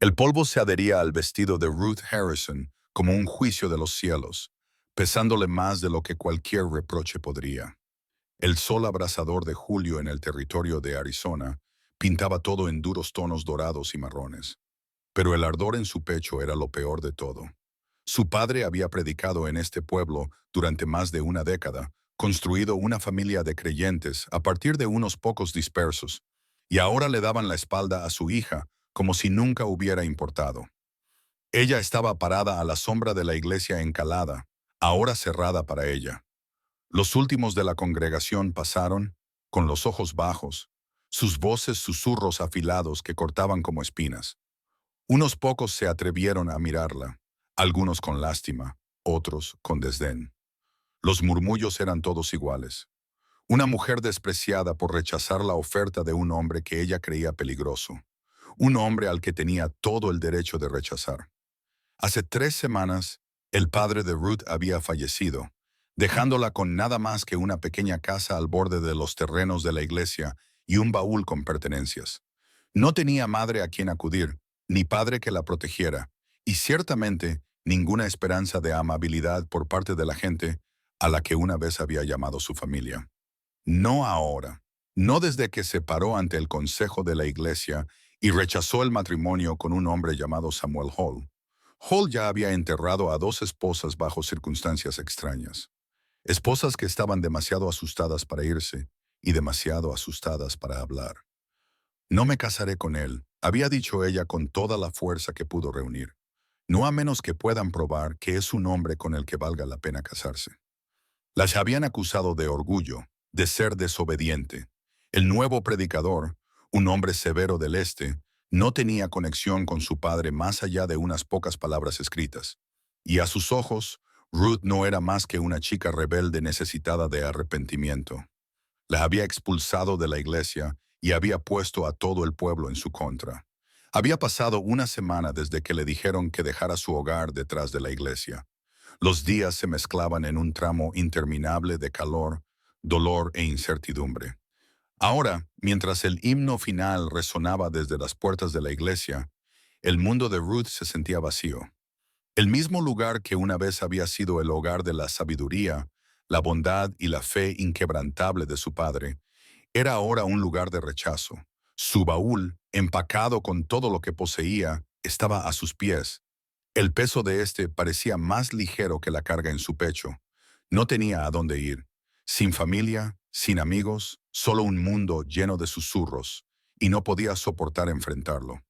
El polvo se adhería al vestido de Ruth Harrison como un juicio de los cielos, pesándole más de lo que cualquier reproche podría. El sol abrasador de julio en el territorio de Arizona pintaba todo en duros tonos dorados y marrones. Pero el ardor en su pecho era lo peor de todo. Su padre había predicado en este pueblo durante más de una década, construido una familia de creyentes a partir de unos pocos dispersos, y ahora le daban la espalda a su hija como si nunca hubiera importado. Ella estaba parada a la sombra de la iglesia encalada, ahora cerrada para ella. Los últimos de la congregación pasaron, con los ojos bajos, sus voces susurros afilados que cortaban como espinas. Unos pocos se atrevieron a mirarla, algunos con lástima, otros con desdén. Los murmullos eran todos iguales. Una mujer despreciada por rechazar la oferta de un hombre que ella creía peligroso. Un hombre al que tenía todo el derecho de rechazar. Hace 3 semanas, el padre de Ruth había fallecido, dejándola con nada más que una pequeña casa al borde de los terrenos de la iglesia y un baúl con pertenencias. No tenía madre a quien acudir, ni padre que la protegiera, y ciertamente ninguna esperanza de amabilidad por parte de la gente a la que una vez había llamado su familia. No ahora, no desde que se paró ante el consejo de la iglesia y rechazó el matrimonio con un hombre llamado Samuel Hall. Hall ya había enterrado a 2 esposas bajo circunstancias extrañas. Esposas que estaban demasiado asustadas para irse y demasiado asustadas para hablar. No me casaré con él, había dicho ella con toda la fuerza que pudo reunir. No a menos que puedan probar que es un hombre con el que valga la pena casarse. Las habían acusado de orgullo, de ser desobediente. El nuevo predicador, un hombre severo del este, no tenía conexión con su padre más allá de unas pocas palabras escritas. Y a sus ojos, Ruth no era más que una chica rebelde necesitada de arrepentimiento. La había expulsado de la iglesia y había puesto a todo el pueblo en su contra. Había pasado una semana desde que le dijeron que dejara su hogar detrás de la iglesia. Los días se mezclaban en un tramo interminable de calor, dolor e incertidumbre. Ahora, mientras el himno final resonaba desde las puertas de la iglesia, el mundo de Ruth se sentía vacío. El mismo lugar que una vez había sido el hogar de la sabiduría, la bondad y la fe inquebrantable de su padre, era ahora un lugar de rechazo. Su baúl, empacado con todo lo que poseía, estaba a sus pies. El peso de éste parecía más ligero que la carga en su pecho. No tenía a dónde ir. Sin familia, sin amigos, solo un mundo lleno de susurros, y no podía soportar enfrentarlo.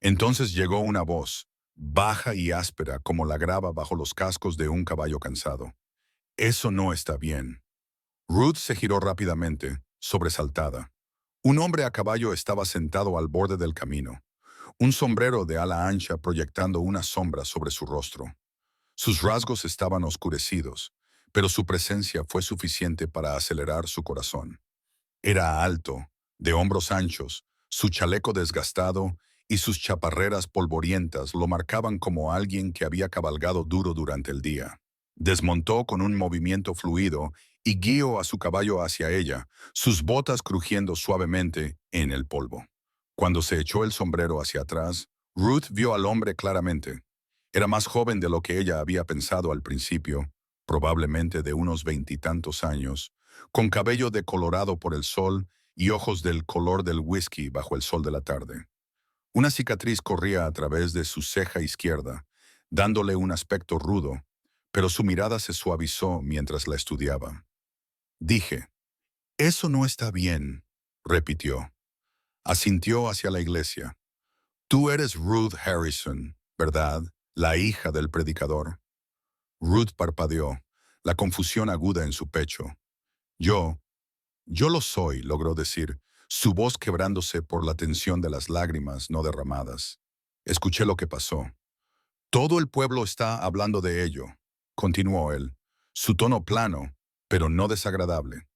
Entonces llegó una voz, baja y áspera como la grava bajo los cascos de un caballo cansado. Eso no está bien. Ruth se giró rápidamente, sobresaltada. Un hombre a caballo estaba sentado al borde del camino, un sombrero de ala ancha proyectando una sombra sobre su rostro. Sus rasgos estaban oscurecidos, pero su presencia fue suficiente para acelerar su corazón. Era alto, de hombros anchos, su chaleco desgastado y sus chaparreras polvorientas lo marcaban como alguien que había cabalgado duro durante el día. Desmontó con un movimiento fluido y guió a su caballo hacia ella, sus botas crujiendo suavemente en el polvo. Cuando se echó el sombrero hacia atrás, Ruth vio al hombre claramente. Era más joven de lo que ella había pensado al principio, probablemente de unos 20 y tantos años, con cabello decolorado por el sol y ojos del color del whisky bajo el sol de la tarde. Una cicatriz corría a través de su ceja izquierda, dándole un aspecto rudo, pero su mirada se suavizó mientras la estudiaba. Dije, «Eso no está bien», repitió. Asintió hacia la iglesia. «Tú eres Ruth Harrison, ¿verdad? La hija del predicador». Ruth parpadeó, la confusión aguda en su pecho. «Yo, yo lo soy», logró decir, su voz quebrándose por la tensión de las lágrimas no derramadas. Escuché lo que pasó. «Todo el pueblo está hablando de ello», continuó él, su tono plano, pero no desagradable.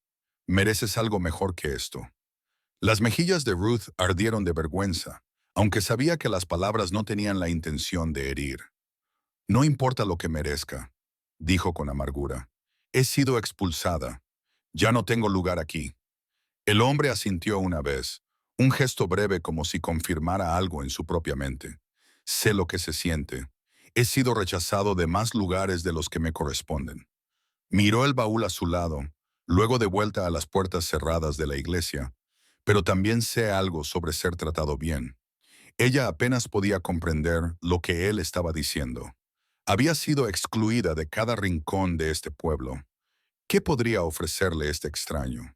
«Mereces algo mejor que esto». Las mejillas de Ruth ardieron de vergüenza, aunque sabía que las palabras no tenían la intención de herir. «No importa lo que merezca», dijo con amargura. «He sido expulsada. Ya no tengo lugar aquí». El hombre asintió una vez, un gesto breve como si confirmara algo en su propia mente. Sé lo que se siente. He sido rechazado de más lugares de los que me corresponden. Miró el baúl a su lado, luego de vuelta a las puertas cerradas de la iglesia, pero también sé algo sobre ser tratado bien. Ella apenas podía comprender lo que él estaba diciendo. Había sido excluida de cada rincón de este pueblo. ¿Qué podría ofrecerle este extraño?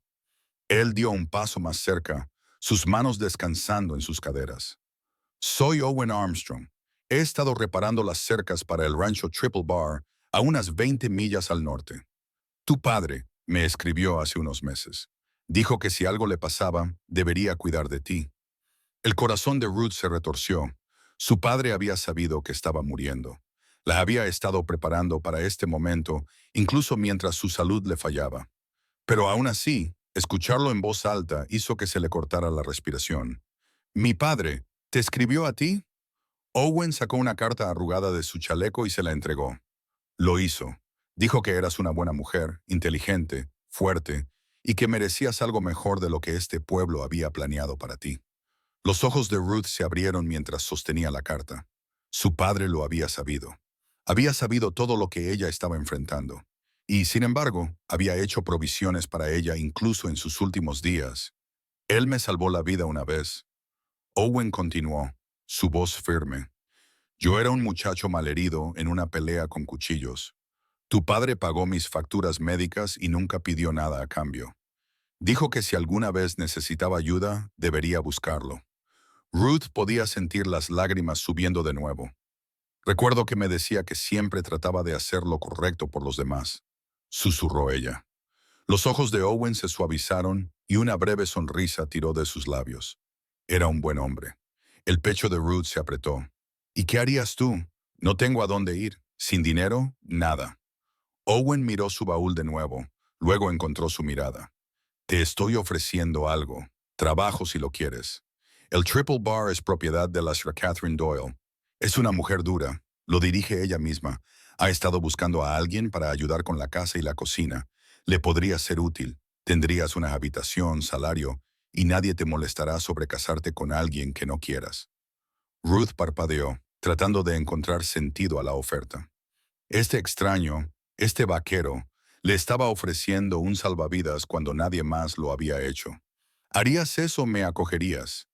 Él dio un paso más cerca, sus manos descansando en sus caderas. Soy Owen Armstrong. He estado reparando las cercas para el rancho Triple Bar a unas 20 millas al norte. Tu padre me escribió hace unos meses. Dijo que si algo le pasaba, debería cuidar de ti. El corazón de Ruth se retorció. Su padre había sabido que estaba muriendo. La había estado preparando para este momento, incluso mientras su salud le fallaba. Pero aún así, escucharlo en voz alta hizo que se le cortara la respiración. «Mi padre, ¿te escribió a ti?» Owen sacó una carta arrugada de su chaleco y se la entregó. Lo hizo. Dijo que eras una buena mujer, inteligente, fuerte, y que merecías algo mejor de lo que este pueblo había planeado para ti. Los ojos de Ruth se abrieron mientras sostenía la carta. Su padre lo había sabido. Había sabido todo lo que ella estaba enfrentando. Y, sin embargo, había hecho provisiones para ella incluso en sus últimos días. Él me salvó la vida una vez. Owen continuó, su voz firme. Yo era un muchacho malherido en una pelea con cuchillos. Tu padre pagó mis facturas médicas y nunca pidió nada a cambio. Dijo que si alguna vez necesitaba ayuda, debería buscarlo. Ruth podía sentir las lágrimas subiendo de nuevo. Recuerdo que me decía que siempre trataba de hacer lo correcto por los demás, susurró ella. Los ojos de Owen se suavizaron y una breve sonrisa tiró de sus labios. Era un buen hombre. El pecho de Ruth se apretó. ¿Y qué harías tú? No tengo a dónde ir. ¿Sin dinero? Nada. Owen miró su baúl de nuevo. Luego encontró su mirada. Te estoy ofreciendo algo. Trabajo si lo quieres. El Triple Bar es propiedad de la Sra. Catherine Doyle. Es una mujer dura. Lo dirige ella misma. Ha estado buscando a alguien para ayudar con la casa y la cocina. Le podría ser útil. Tendrías una habitación, salario, y nadie te molestará sobre casarte con alguien que no quieras. Ruth parpadeó, tratando de encontrar sentido a la oferta. Este extraño, este vaquero, le estaba ofreciendo un salvavidas cuando nadie más lo había hecho. ¿Harías eso o me acogerías?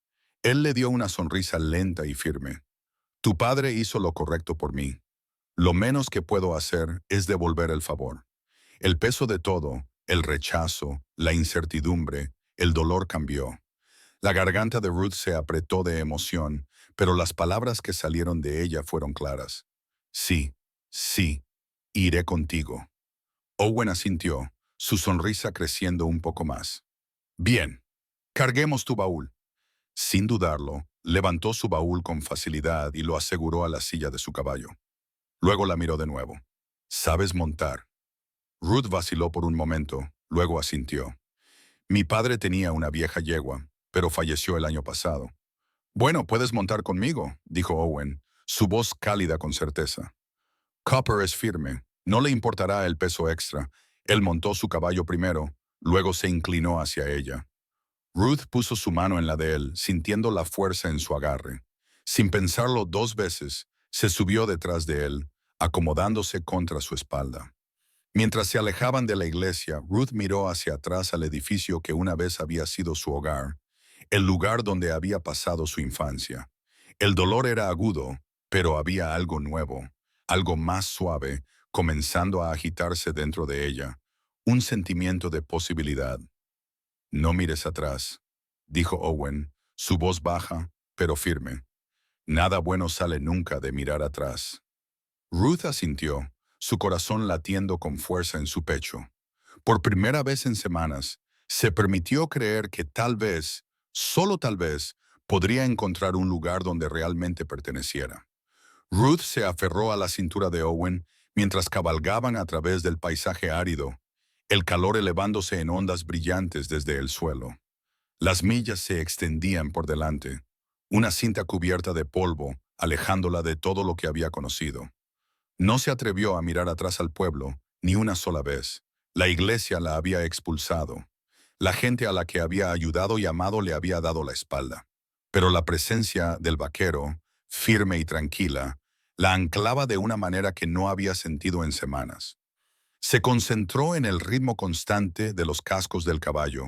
Él le dio una sonrisa lenta y firme. Tu padre hizo lo correcto por mí. Lo menos que puedo hacer es devolver el favor. El peso de todo, el rechazo, la incertidumbre, el dolor cambió. La garganta de Ruth se apretó de emoción, pero las palabras que salieron de ella fueron claras. Sí, sí, iré contigo. Owen asintió, su sonrisa creciendo un poco más. Bien, carguemos tu baúl. Sin dudarlo, levantó su baúl con facilidad y lo aseguró a la silla de su caballo. Luego la miró de nuevo. ¿Sabes montar? Ruth vaciló por un momento, luego asintió. Mi padre tenía una vieja yegua, pero falleció el año pasado. Bueno, puedes montar conmigo, dijo Owen, su voz cálida con certeza. Copper es firme, no le importará el peso extra. Él montó su caballo primero, luego se inclinó hacia ella. Ruth puso su mano en la de él, sintiendo la fuerza en su agarre. Sin pensarlo dos veces, se subió detrás de él, acomodándose contra su espalda. Mientras se alejaban de la iglesia, Ruth miró hacia atrás al edificio que una vez había sido su hogar, el lugar donde había pasado su infancia. El dolor era agudo, pero había algo nuevo, algo más suave, comenzando a agitarse dentro de ella, un sentimiento de posibilidad. No mires atrás, dijo Owen, su voz baja, pero firme. Nada bueno sale nunca de mirar atrás. Ruth asintió, su corazón latiendo con fuerza en su pecho. Por primera vez en semanas, se permitió creer que tal vez, solo tal vez, podría encontrar un lugar donde realmente perteneciera. Ruth se aferró a la cintura de Owen mientras cabalgaban a través del paisaje árido, el calor elevándose en ondas brillantes desde el suelo. Las millas se extendían por delante, una cinta cubierta de polvo, alejándola de todo lo que había conocido. No se atrevió a mirar atrás al pueblo, ni una sola vez. La iglesia la había expulsado. La gente a la que había ayudado y amado le había dado la espalda. Pero la presencia del vaquero, firme y tranquila, la anclaba de una manera que no había sentido en semanas. Se concentró en el ritmo constante de los cascos del caballo,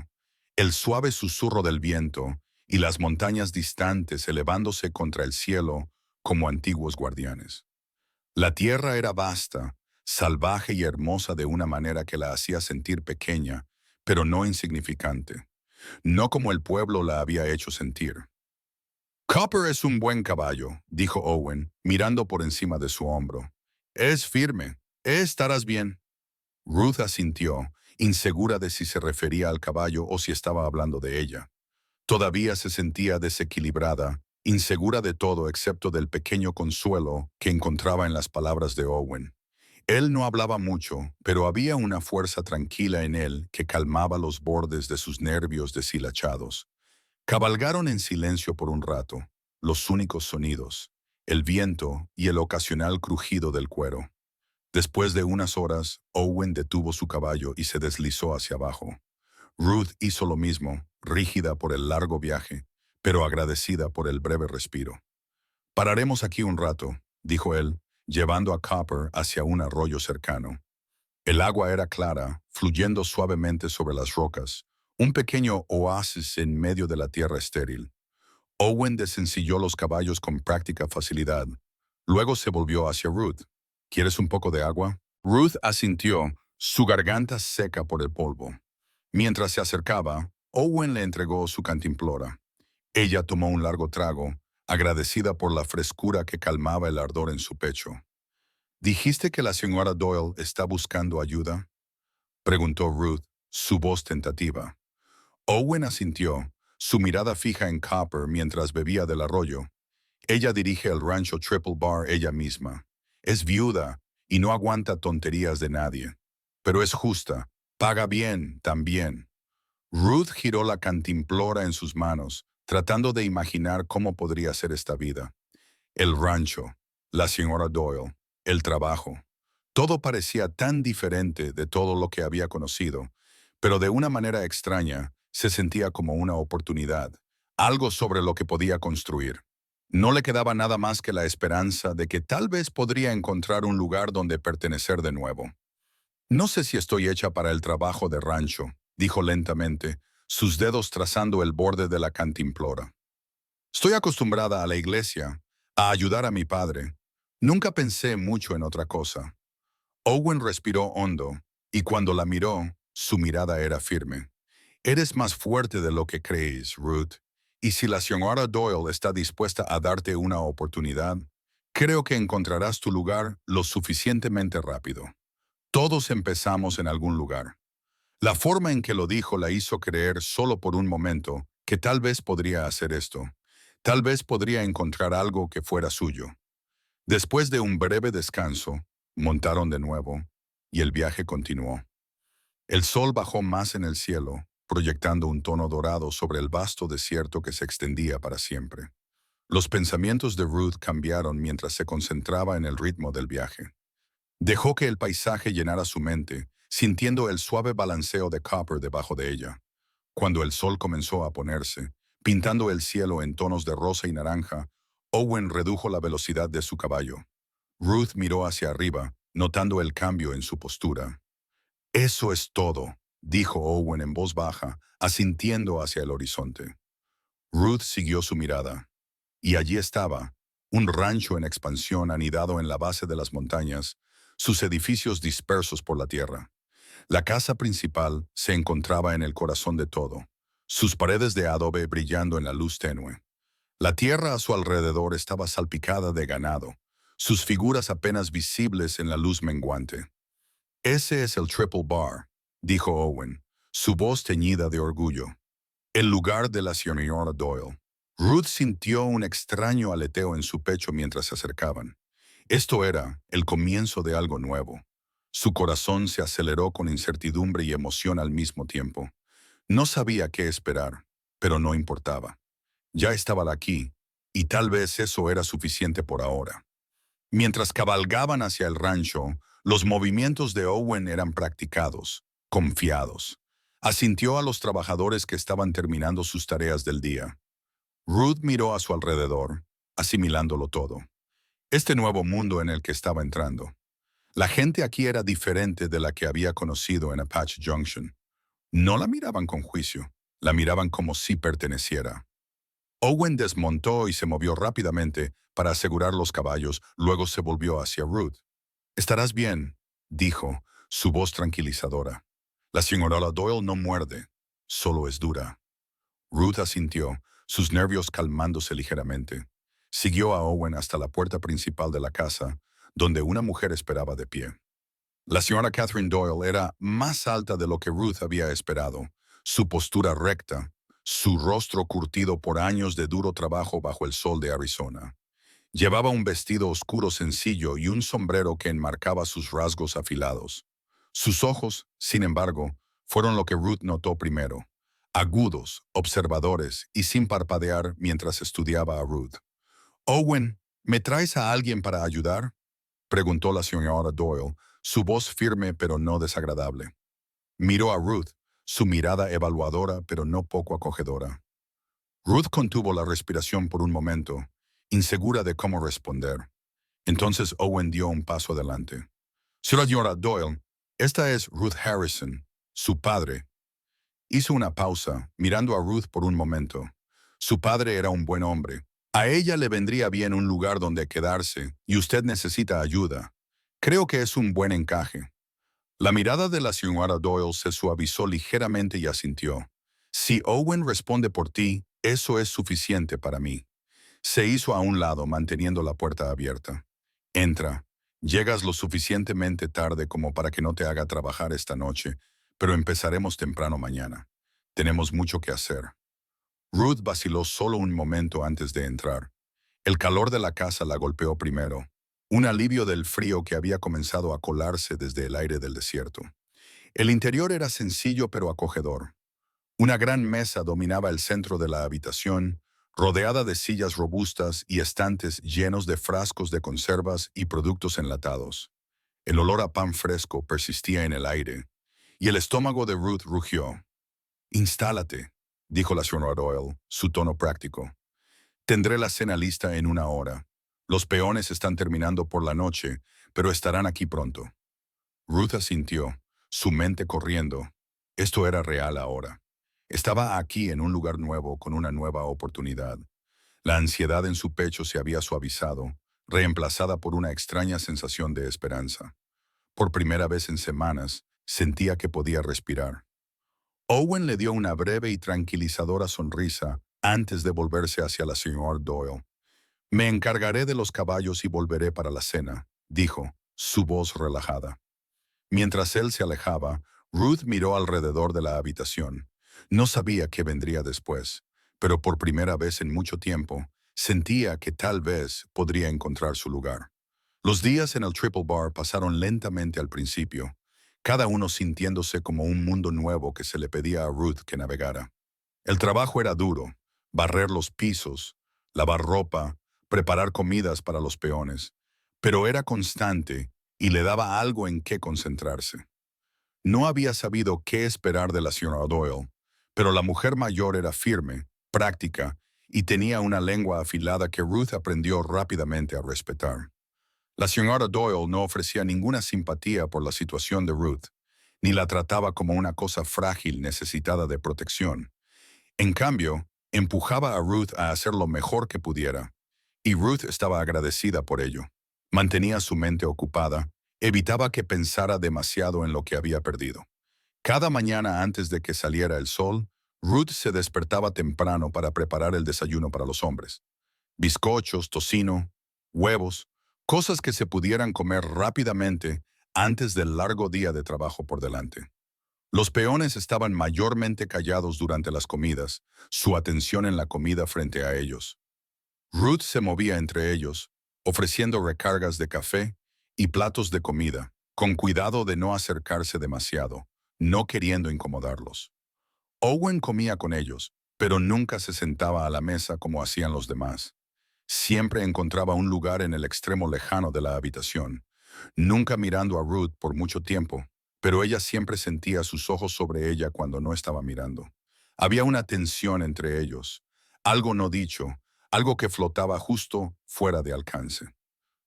el suave susurro del viento y las montañas distantes elevándose contra el cielo como antiguos guardianes. La tierra era vasta, salvaje y hermosa de una manera que la hacía sentir pequeña, pero no insignificante, no como el pueblo la había hecho sentir. Copper es un buen caballo, dijo Owen, mirando por encima de su hombro. Es firme, estarás bien. Ruth asintió, insegura de si se refería al caballo o si estaba hablando de ella. Todavía se sentía desequilibrada, insegura de todo excepto del pequeño consuelo que encontraba en las palabras de Owen. Él no hablaba mucho, pero había una fuerza tranquila en él que calmaba los bordes de sus nervios deshilachados. Cabalgaron en silencio por un rato, los únicos sonidos, el viento y el ocasional crujido del cuero. Después de unas horas, Owen detuvo su caballo y se deslizó hacia abajo. Ruth hizo lo mismo, rígida por el largo viaje, pero agradecida por el breve respiro. «Pararemos aquí un rato», dijo él, llevando a Copper hacia un arroyo cercano. El agua era clara, fluyendo suavemente sobre las rocas, un pequeño oasis en medio de la tierra estéril. Owen desencilló los caballos con práctica facilidad. Luego se volvió hacia Ruth. «¿Quieres un poco de agua?» Ruth asintió, su garganta seca por el polvo. Mientras se acercaba, Owen le entregó su cantimplora. Ella tomó un largo trago, agradecida por la frescura que calmaba el ardor en su pecho. «¿Dijiste que la señora Doyle está buscando ayuda?», preguntó Ruth, su voz tentativa. Owen asintió, su mirada fija en Copper mientras bebía del arroyo. «Ella dirige el rancho Triple Bar ella misma. Es viuda y no aguanta tonterías de nadie. Pero es justa, paga bien también». Ruth giró la cantimplora en sus manos, tratando de imaginar cómo podría ser esta vida. El rancho, la señora Doyle, el trabajo. Todo parecía tan diferente de todo lo que había conocido, pero de una manera extraña se sentía como una oportunidad, algo sobre lo que podía construir. No le quedaba nada más que la esperanza de que tal vez podría encontrar un lugar donde pertenecer de nuevo. «No sé si estoy hecha para el trabajo de rancho», dijo lentamente, sus dedos trazando el borde de la cantimplora. «Estoy acostumbrada a la iglesia, a ayudar a mi padre. Nunca pensé mucho en otra cosa». Owen respiró hondo, y cuando la miró, su mirada era firme. «Eres más fuerte de lo que crees, Ruth, y si la señora Doyle está dispuesta a darte una oportunidad, creo que encontrarás tu lugar lo suficientemente rápido. Todos empezamos en algún lugar». La forma en que lo dijo la hizo creer solo por un momento que tal vez podría hacer esto. Tal vez podría encontrar algo que fuera suyo. Después de un breve descanso, montaron de nuevo y el viaje continuó. El sol bajó más en el cielo, proyectando un tono dorado sobre el vasto desierto que se extendía para siempre. Los pensamientos de Ruth cambiaron mientras se concentraba en el ritmo del viaje. Dejó que el paisaje llenara su mente, sintiendo el suave balanceo de Copper debajo de ella. Cuando el sol comenzó a ponerse, pintando el cielo en tonos de rosa y naranja, Owen redujo la velocidad de su caballo. Ruth miró hacia arriba, notando el cambio en su postura. «Eso es todo», dijo Owen en voz baja, asintiendo hacia el horizonte. Ruth siguió su mirada. Y allí estaba, un rancho en expansión anidado en la base de las montañas, sus edificios dispersos por la tierra. La casa principal se encontraba en el corazón de todo, sus paredes de adobe brillando en la luz tenue. La tierra a su alrededor estaba salpicada de ganado, sus figuras apenas visibles en la luz menguante. «Ese es el Triple Bar», dijo Owen, su voz teñida de orgullo. «El lugar de la señora Doyle». Ruth sintió un extraño aleteo en su pecho mientras se acercaban. Esto era el comienzo de algo nuevo. Su corazón se aceleró con incertidumbre y emoción al mismo tiempo. No sabía qué esperar, pero no importaba. Ya estaba aquí, y tal vez eso era suficiente por ahora. Mientras cabalgaban hacia el rancho, los movimientos de Owen eran practicados, confiados. Asintió a los trabajadores que estaban terminando sus tareas del día. Ruth miró a su alrededor. asimilándolo todo. Este nuevo mundo en el que estaba entrando. La gente aquí era diferente de la que había conocido en Apache Junction. No la miraban con juicio, la miraban como si perteneciera. Owen desmontó y se movió rápidamente para asegurar los caballos, luego se volvió hacia Ruth. «Estarás bien», dijo, su voz tranquilizadora. «La señora Doyle no muerde, solo es dura». Ruth asintió, sus nervios calmándose ligeramente. Siguió a Owen hasta la puerta principal de la casa, donde una mujer esperaba de pie. La señora Catherine Doyle era más alta de lo que Ruth había esperado, su postura recta, su rostro curtido por años de duro trabajo bajo el sol de Arizona. Llevaba un vestido oscuro sencillo y un sombrero que enmarcaba sus rasgos afilados. Sus ojos, sin embargo, fueron lo que Ruth notó primero, agudos, observadores y sin parpadear mientras estudiaba a Ruth. «Owen, ¿me traes a alguien para ayudar?», preguntó la señora Doyle, su voz firme pero no desagradable. Miró a Ruth, su mirada evaluadora pero no poco acogedora. Ruth contuvo la respiración por un momento, insegura de cómo responder. Entonces Owen dio un paso adelante. «Señora Doyle, esta es Ruth Harrison, su padre». Hizo una pausa, mirando a Ruth por un momento. Su padre era un buen hombre. A ella le vendría bien un lugar donde quedarse, y usted necesita ayuda. Creo que es un buen encaje. La mirada de la señora Doyle se suavizó ligeramente y asintió. «Si Owen responde por ti, eso es suficiente para mí». Se hizo a un lado, manteniendo la puerta abierta. «Entra. Llegas lo suficientemente tarde como para que no te haga trabajar esta noche, pero empezaremos temprano mañana. Tenemos mucho que hacer». Ruth vaciló solo un momento antes de entrar. El calor de la casa la golpeó primero, un alivio del frío que había comenzado a colarse desde el aire del desierto. El interior era sencillo pero acogedor. Una gran mesa dominaba el centro de la habitación, rodeada de sillas robustas y estantes llenos de frascos de conservas y productos enlatados. El olor a pan fresco persistía en el aire, y el estómago de Ruth rugió. «Instálate», dijo la señora Doyle, su tono práctico. «Tendré la cena lista en 1 hora. Los peones están terminando por la noche, pero estarán aquí pronto». Ruth asintió, su mente corriendo. Esto era real ahora. Estaba aquí en un lugar nuevo con una nueva oportunidad. La ansiedad en su pecho se había suavizado, reemplazada por una extraña sensación de esperanza. Por primera vez en semanas, sentía que podía respirar. Owen le dio una breve y tranquilizadora sonrisa antes de volverse hacia la señora Doyle. «Me encargaré de los caballos y volveré para la cena», dijo, su voz relajada. Mientras él se alejaba, Ruth miró alrededor de la habitación. No sabía qué vendría después, pero por primera vez en mucho tiempo, sentía que tal vez podría encontrar su lugar. Los días en el Triple Bar pasaron lentamente al principio, cada uno sintiéndose como un mundo nuevo que se le pedía a Ruth que navegara. El trabajo era duro: barrer los pisos, lavar ropa, preparar comidas para los peones, pero era constante y le daba algo en qué concentrarse. No había sabido qué esperar de la señora Doyle, pero la mujer mayor era firme, práctica, y tenía una lengua afilada que Ruth aprendió rápidamente a respetar. La señora Doyle no ofrecía ninguna simpatía por la situación de Ruth, ni la trataba como una cosa frágil necesitada de protección. En cambio, empujaba a Ruth a hacer lo mejor que pudiera, y Ruth estaba agradecida por ello. Mantenía su mente ocupada, evitaba que pensara demasiado en lo que había perdido. Cada mañana antes de que saliera el sol, Ruth se despertaba temprano para preparar el desayuno para los hombres. Bizcochos, tocino, huevos, cosas que se pudieran comer rápidamente antes del largo día de trabajo por delante. Los peones estaban mayormente callados durante las comidas, su atención en la comida frente a ellos. Ruth se movía entre ellos, ofreciendo recargas de café y platos de comida, con cuidado de no acercarse demasiado, no queriendo incomodarlos. Owen comía con ellos, pero nunca se sentaba a la mesa como hacían los demás. Siempre encontraba un lugar en el extremo lejano de la habitación, nunca mirando a Ruth por mucho tiempo, pero ella siempre sentía sus ojos sobre ella cuando no estaba mirando. Había una tensión entre ellos, algo no dicho, algo que flotaba justo fuera de alcance.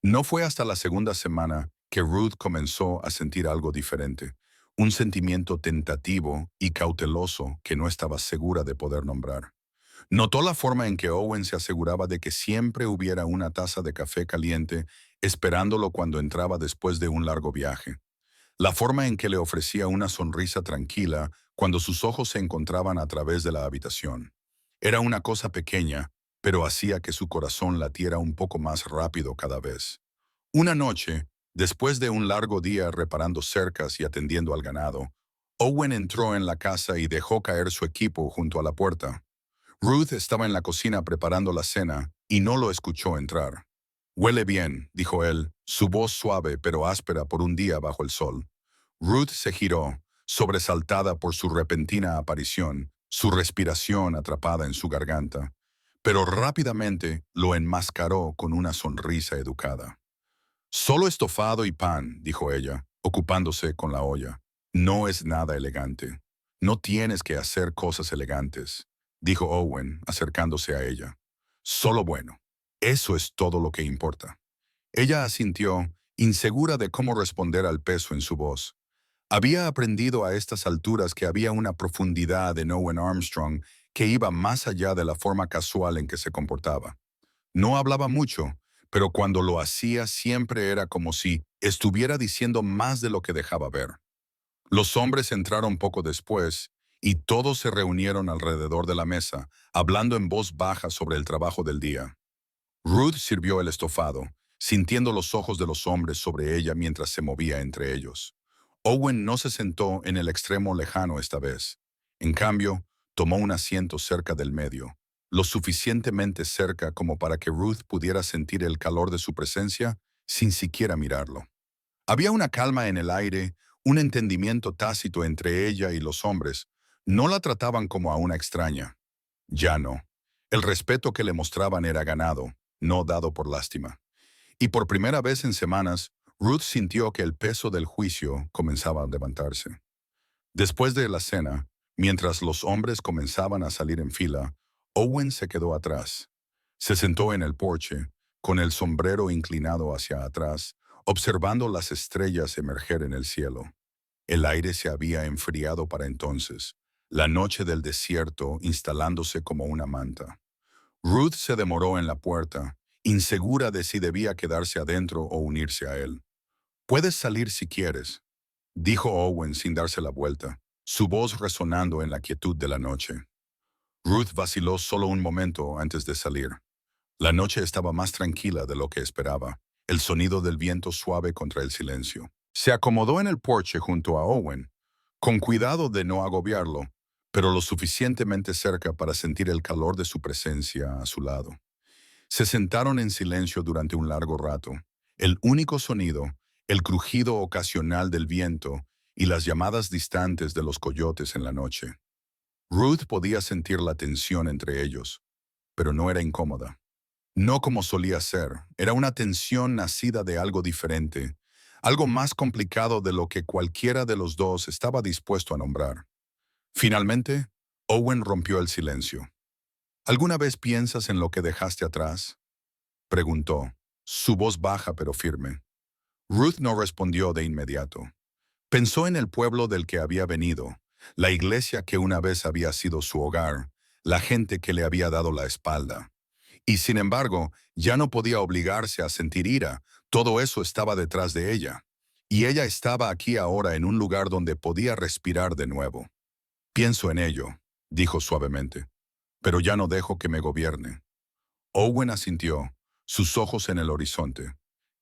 No fue hasta la segunda semana que Ruth comenzó a sentir algo diferente, un sentimiento tentativo y cauteloso que no estaba segura de poder nombrar. Notó la forma en que Owen se aseguraba de que siempre hubiera una taza de café caliente esperándolo cuando entraba después de un largo viaje. La forma en que le ofrecía una sonrisa tranquila cuando sus ojos se encontraban a través de la habitación. Era una cosa pequeña, pero hacía que su corazón latiera un poco más rápido cada vez. Una noche, después de un largo día reparando cercas y atendiendo al ganado, Owen entró en la casa y dejó caer su equipo junto a la puerta. Ruth estaba en la cocina preparando la cena y no lo escuchó entrar. «Huele bien», dijo él, su voz suave pero áspera por un día bajo el sol. Ruth se giró, sobresaltada por su repentina aparición, su respiración atrapada en su garganta, pero rápidamente lo enmascaró con una sonrisa educada. «Solo estofado y pan», dijo ella, ocupándose con la olla. «No es nada elegante. No tienes que hacer cosas elegantes», dijo Owen, acercándose a ella. «Solo bueno. Eso es todo lo que importa». Ella asintió, insegura de cómo responder al peso en su voz. Había aprendido a estas alturas que había una profundidad en Owen Armstrong que iba más allá de la forma casual en que se comportaba. No hablaba mucho, pero cuando lo hacía siempre era como si estuviera diciendo más de lo que dejaba ver. Los hombres entraron poco después y todos se reunieron alrededor de la mesa, hablando en voz baja sobre el trabajo del día. Ruth sirvió el estofado, sintiendo los ojos de los hombres sobre ella mientras se movía entre ellos. Owen no se sentó en el extremo lejano esta vez. En cambio, tomó un asiento cerca del medio, lo suficientemente cerca como para que Ruth pudiera sentir el calor de su presencia sin siquiera mirarlo. Había una calma en el aire, un entendimiento tácito entre ella y los hombres. No la trataban como a una extraña. Ya no. El respeto que le mostraban era ganado, no dado por lástima. Y por primera vez en semanas, Ruth sintió que el peso del juicio comenzaba a levantarse. Después de la cena, mientras los hombres comenzaban a salir en fila, Owen se quedó atrás. Se sentó en el porche, con el sombrero inclinado hacia atrás, observando las estrellas emerger en el cielo. El aire se había enfriado para entonces, la noche del desierto instalándose como una manta. Ruth se demoró en la puerta, insegura de si debía quedarse adentro o unirse a él. «Puedes salir si quieres», dijo Owen sin darse la vuelta, su voz resonando en la quietud de la noche. Ruth vaciló solo un momento antes de salir. La noche estaba más tranquila de lo que esperaba, el sonido del viento suave contra el silencio. Se acomodó en el porche junto a Owen, con cuidado de no agobiarlo, pero lo suficientemente cerca para sentir el calor de su presencia a su lado. Se sentaron en silencio durante un largo rato. El único sonido, el crujido ocasional del viento y las llamadas distantes de los coyotes en la noche. Ruth podía sentir la tensión entre ellos, pero no era incómoda. No como solía ser, era una tensión nacida de algo diferente, algo más complicado de lo que cualquiera de los dos estaba dispuesto a nombrar. Finalmente, Owen rompió el silencio. «¿Alguna vez piensas en lo que dejaste atrás?», preguntó, su voz baja pero firme. Ruth no respondió de inmediato. Pensó en el pueblo del que había venido, la iglesia que una vez había sido su hogar, la gente que le había dado la espalda. Y sin embargo, ya no podía obligarse a sentir ira, todo eso estaba detrás de ella. Y ella estaba aquí ahora en un lugar donde podía respirar de nuevo. «Pienso en ello», dijo suavemente, «pero ya no dejo que me gobierne». Owen asintió, sus ojos en el horizonte.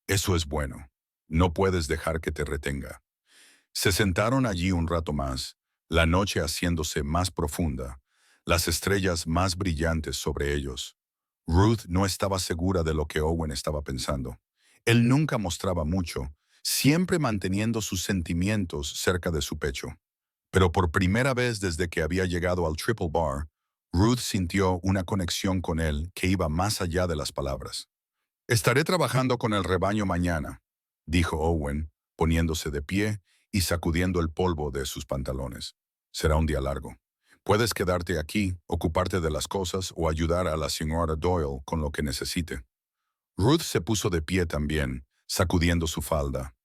«Eso es bueno. No puedes dejar que te retenga». Se sentaron allí un rato más, la noche haciéndose más profunda, las estrellas más brillantes sobre ellos. Ruth no estaba segura de lo que Owen estaba pensando. Él nunca mostraba mucho, siempre manteniendo sus sentimientos cerca de su pecho. Pero por primera vez desde que había llegado al Triple Bar, Ruth sintió una conexión con él que iba más allá de las palabras. «Estaré trabajando con el rebaño mañana», dijo Owen, poniéndose de pie y sacudiendo el polvo de sus pantalones. «Será un día largo». Puedes quedarte aquí, ocuparte de las cosas o ayudar a la señora Doyle con lo que necesite. Ruth se puso de pie también, sacudiendo su falda.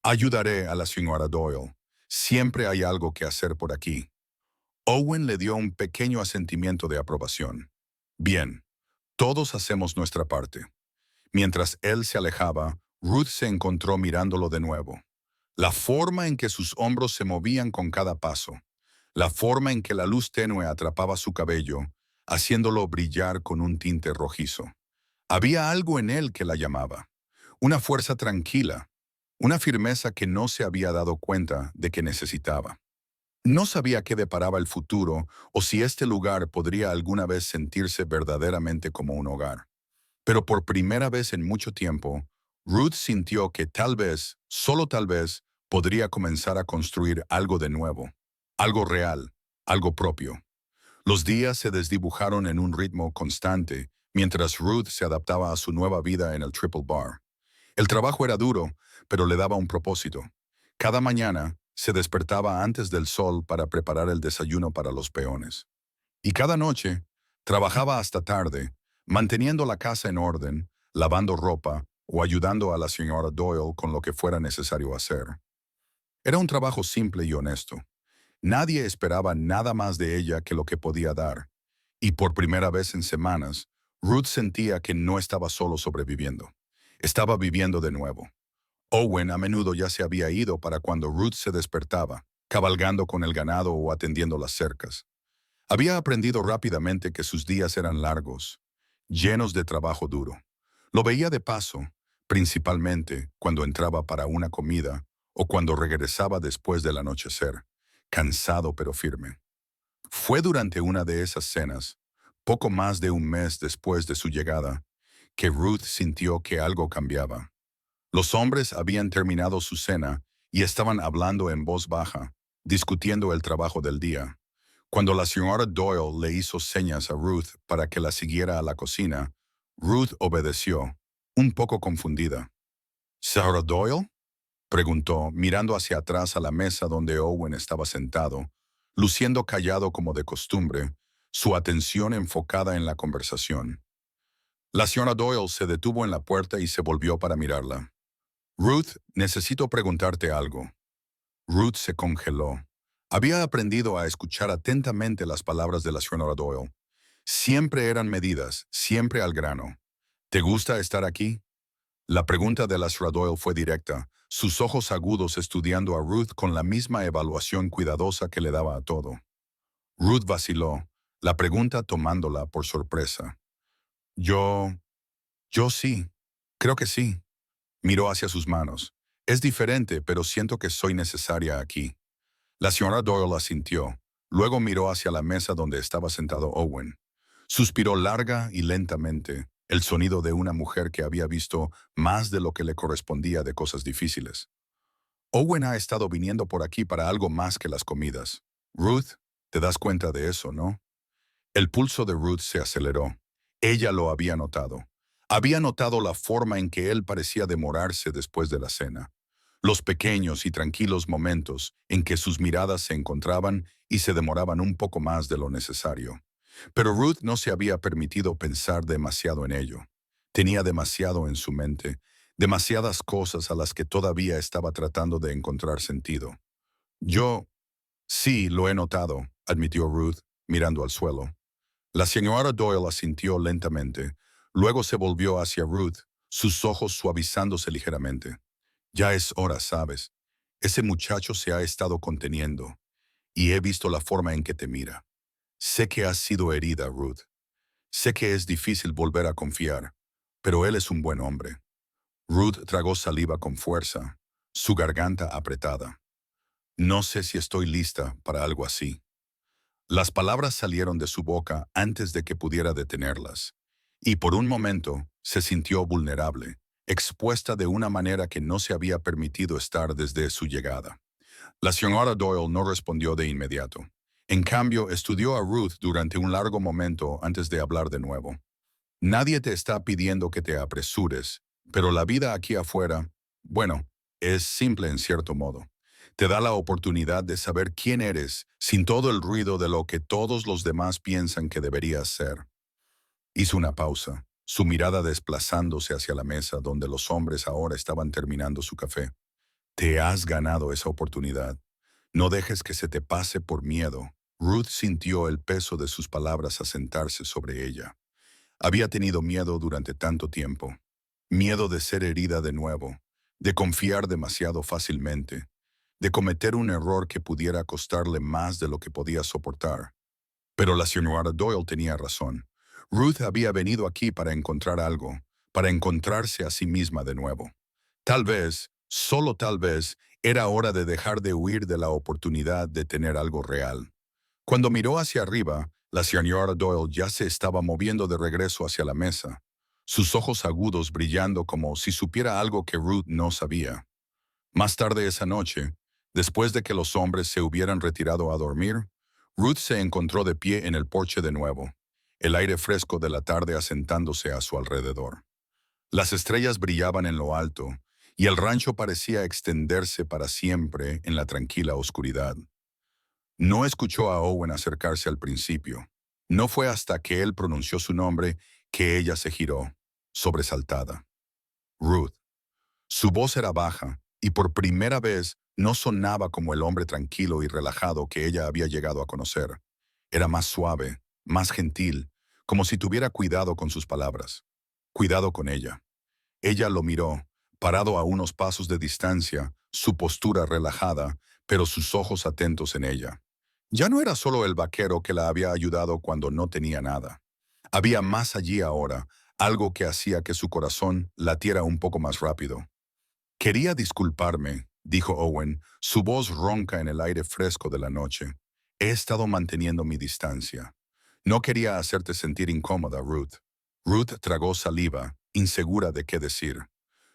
Ayudaré a la señora Doyle. Siempre hay algo que hacer por aquí. Owen le dio un pequeño asentimiento de aprobación. Bien, todos hacemos nuestra parte. Mientras él se alejaba, Ruth se encontró mirándolo de nuevo. La forma en que sus hombros se movían con cada paso, la forma en que la luz tenue atrapaba su cabello, haciéndolo brillar con un tinte rojizo. Había algo en él que la llamaba, una fuerza tranquila, una firmeza que no se había dado cuenta de que necesitaba. No sabía qué deparaba el futuro o si este lugar podría alguna vez sentirse verdaderamente como un hogar. Pero por primera vez en mucho tiempo, Ruth sintió que tal vez, solo tal vez, podría comenzar a construir algo de nuevo, algo real, algo propio. Los días se desdibujaron en un ritmo constante mientras Ruth se adaptaba a su nueva vida en el Triple Bar. El trabajo era duro, pero le daba un propósito. Cada mañana se despertaba antes del sol para preparar el desayuno para los peones. Y cada noche trabajaba hasta tarde, manteniendo la casa en orden, lavando ropa o ayudando a la señora Doyle con lo que fuera necesario hacer. Era un trabajo simple y honesto. Nadie esperaba nada más de ella que lo que podía dar. Y por primera vez en semanas, Ruth sentía que no estaba solo sobreviviendo. Estaba viviendo de nuevo. Owen a menudo ya se había ido para cuando Ruth se despertaba, cabalgando con el ganado o atendiendo las cercas. Había aprendido rápidamente que sus días eran largos, llenos de trabajo duro. Lo veía de paso, principalmente cuando entraba para una comida o cuando regresaba después del anochecer, cansado pero firme. Fue durante una de esas cenas, poco más de un mes después de su llegada, que Ruth sintió que algo cambiaba. Los hombres habían terminado su cena y estaban hablando en voz baja, discutiendo el trabajo del día. Cuando la señora Doyle le hizo señas a Ruth para que la siguiera a la cocina, Ruth obedeció, un poco confundida. ¿Sarah Doyle? Preguntó, mirando hacia atrás a la mesa donde Owen estaba sentado, luciendo callado como de costumbre, su atención enfocada en la conversación. La señora Doyle se detuvo en la puerta y se volvió para mirarla. Ruth, necesito preguntarte algo. Ruth se congeló. Había aprendido a escuchar atentamente las palabras de la señora Doyle. Siempre eran medidas, siempre al grano. ¿Te gusta estar aquí? La pregunta de la señora Doyle fue directa, sus ojos agudos estudiando a Ruth con la misma evaluación cuidadosa que le daba a todo. Ruth vaciló, la pregunta tomándola por sorpresa. Yo... yo sí. Creo que sí. Miró hacia sus manos. Es diferente, pero siento que soy necesaria aquí. La señora Doyle asintió. Luego miró hacia la mesa donde estaba sentado Owen. Suspiró larga y lentamente, el sonido de una mujer que había visto más de lo que le correspondía de cosas difíciles. Owen ha estado viniendo por aquí para algo más que las comidas. Ruth, te das cuenta de eso, ¿no? El pulso de Ruth se aceleró. Ella lo había notado. Había notado la forma en que él parecía demorarse después de la cena. Los pequeños y tranquilos momentos en que sus miradas se encontraban y se demoraban un poco más de lo necesario. Pero Ruth no se había permitido pensar demasiado en ello. Tenía demasiado en su mente, demasiadas cosas a las que todavía estaba tratando de encontrar sentido. Yo, sí, lo he notado, admitió Ruth, mirando al suelo. La señora Doyle asintió lentamente. Luego se volvió hacia Ruth, sus ojos suavizándose ligeramente. Ya es hora, ¿sabes? Ese muchacho se ha estado conteniendo, y he visto la forma en que te mira. Sé que has sido herida, Ruth. Sé que es difícil volver a confiar, pero él es un buen hombre. Ruth tragó saliva con fuerza, su garganta apretada. No sé si estoy lista para algo así. Las palabras salieron de su boca antes de que pudiera detenerlas, y por un momento se sintió vulnerable, expuesta de una manera que no se había permitido estar desde su llegada. La señora Doyle no respondió de inmediato. En cambio, estudió a Ruth durante un largo momento antes de hablar de nuevo. Nadie te está pidiendo que te apresures, pero la vida aquí afuera, bueno, es simple en cierto modo. Te da la oportunidad de saber quién eres sin todo el ruido de lo que todos los demás piensan que deberías ser. Hizo una pausa, su mirada desplazándose hacia la mesa donde los hombres ahora estaban terminando su café. Te has ganado esa oportunidad. No dejes que se te pase por miedo. Ruth sintió el peso de sus palabras asentarse sobre ella. Había tenido miedo durante tanto tiempo. Miedo de ser herida de nuevo, de confiar demasiado fácilmente, de cometer un error que pudiera costarle más de lo que podía soportar. Pero la señora Doyle tenía razón. Ruth había venido aquí para encontrar algo, para encontrarse a sí misma de nuevo. Tal vez, solo tal vez, era hora de dejar de huir de la oportunidad de tener algo real. Cuando miró hacia arriba, la señora Doyle ya se estaba moviendo de regreso hacia la mesa, sus ojos agudos brillando como si supiera algo que Ruth no sabía. Más tarde esa noche, después de que los hombres se hubieran retirado a dormir, Ruth se encontró de pie en el porche de nuevo, el aire fresco de la tarde asentándose a su alrededor. Las estrellas brillaban en lo alto, y el rancho parecía extenderse para siempre en la tranquila oscuridad. No escuchó a Owen acercarse al principio. No fue hasta que él pronunció su nombre que ella se giró, sobresaltada. Ruth. Su voz era baja, y por primera vez no sonaba como el hombre tranquilo y relajado que ella había llegado a conocer. Era más suave, más gentil, como si tuviera cuidado con sus palabras. Cuidado con ella. Ella lo miró, parado a unos pasos de distancia, su postura relajada, pero sus ojos atentos en ella. Ya no era solo el vaquero que la había ayudado cuando no tenía nada. Había más allí ahora, algo que hacía que su corazón latiera un poco más rápido. Quería disculparme, dijo Owen, su voz ronca en el aire fresco de la noche. He estado manteniendo mi distancia. No quería hacerte sentir incómoda, Ruth. Ruth tragó saliva, insegura de qué decir.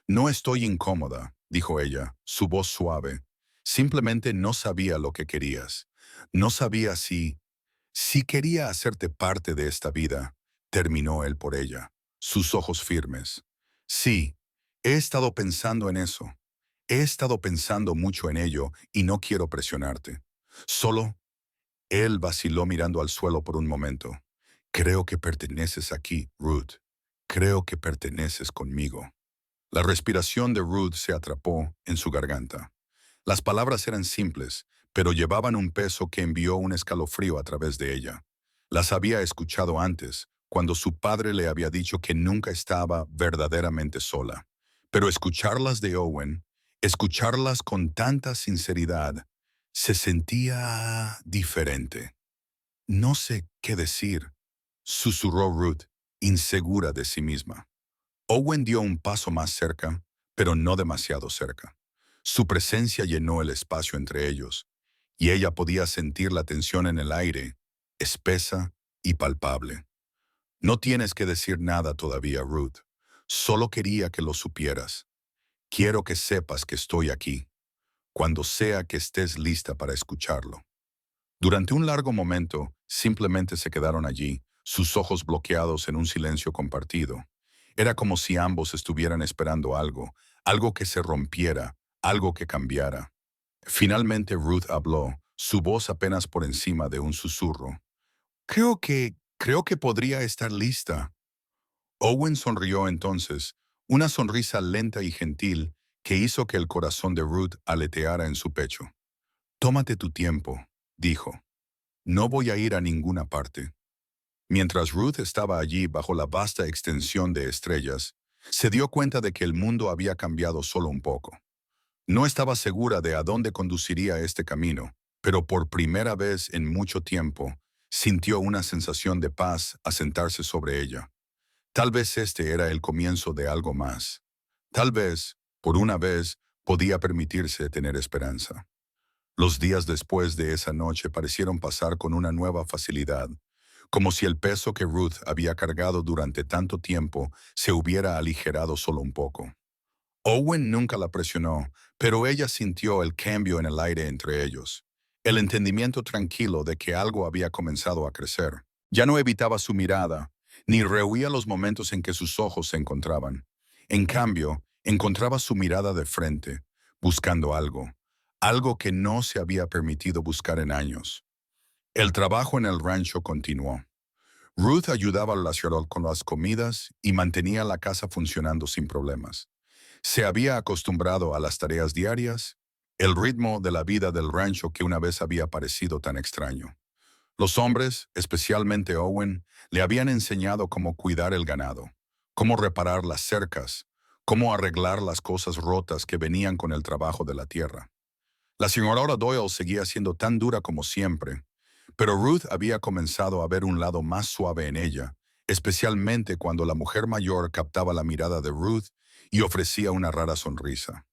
No estoy incómoda, dijo ella, su voz suave. Simplemente no sabía lo que querías. No sabía si quería hacerte parte de esta vida, terminó él por ella, sus ojos firmes. Sí, he estado pensando en eso. He estado pensando mucho en ello y no quiero presionarte. Solo, él vaciló mirando al suelo por un momento. Creo que perteneces aquí, Ruth. Creo que perteneces conmigo. La respiración de Ruth se atrapó en su garganta. Las palabras eran simples, pero llevaban un peso que envió un escalofrío a través de ella. Las había escuchado antes, cuando su padre le había dicho que nunca estaba verdaderamente sola. Pero escucharlas de Owen, escucharlas con tanta sinceridad, se sentía diferente. No sé qué decir, susurró Ruth, insegura de sí misma. Owen dio un paso más cerca, pero no demasiado cerca. Su presencia llenó el espacio entre ellos, y ella podía sentir la tensión en el aire, espesa y palpable. No tienes que decir nada todavía, Ruth. Solo quería que lo supieras. Quiero que sepas que estoy aquí, cuando sea que estés lista para escucharlo. Durante un largo momento, simplemente se quedaron allí, sus ojos bloqueados en un silencio compartido. Era como si ambos estuvieran esperando algo, algo que se rompiera, algo que cambiara. Finalmente Ruth habló, su voz apenas por encima de un susurro. Creo que podría estar lista. Owen sonrió entonces, una sonrisa lenta y gentil que hizo que el corazón de Ruth aleteara en su pecho. Tómate tu tiempo, dijo. No voy a ir a ninguna parte. Mientras Ruth estaba allí bajo la vasta extensión de estrellas, se dio cuenta de que el mundo había cambiado solo un poco. No estaba segura de a dónde conduciría este camino, pero por primera vez en mucho tiempo, sintió una sensación de paz asentarse sobre ella. Tal vez este era el comienzo de algo más. Tal vez, por una vez, podía permitirse tener esperanza. Los días después de esa noche parecieron pasar con una nueva facilidad, como si el peso que Ruth había cargado durante tanto tiempo se hubiera aligerado solo un poco. Owen nunca la presionó, pero ella sintió el cambio en el aire entre ellos, el entendimiento tranquilo de que algo había comenzado a crecer. Ya no evitaba su mirada, ni rehuía los momentos en que sus ojos se encontraban. En cambio, encontraba su mirada de frente, buscando algo, algo que no se había permitido buscar en años. El trabajo en el rancho continuó. Ruth ayudaba a la ciudad con las comidas y mantenía la casa funcionando sin problemas. Se había acostumbrado a las tareas diarias, el ritmo de la vida del rancho que una vez había parecido tan extraño. Los hombres, especialmente Owen, le habían enseñado cómo cuidar el ganado, cómo reparar las cercas, cómo arreglar las cosas rotas que venían con el trabajo de la tierra. La señora Doyle seguía siendo tan dura como siempre, pero Ruth había comenzado a ver un lado más suave en ella, especialmente cuando la mujer mayor captaba la mirada de Ruth y ofrecía una rara sonrisa.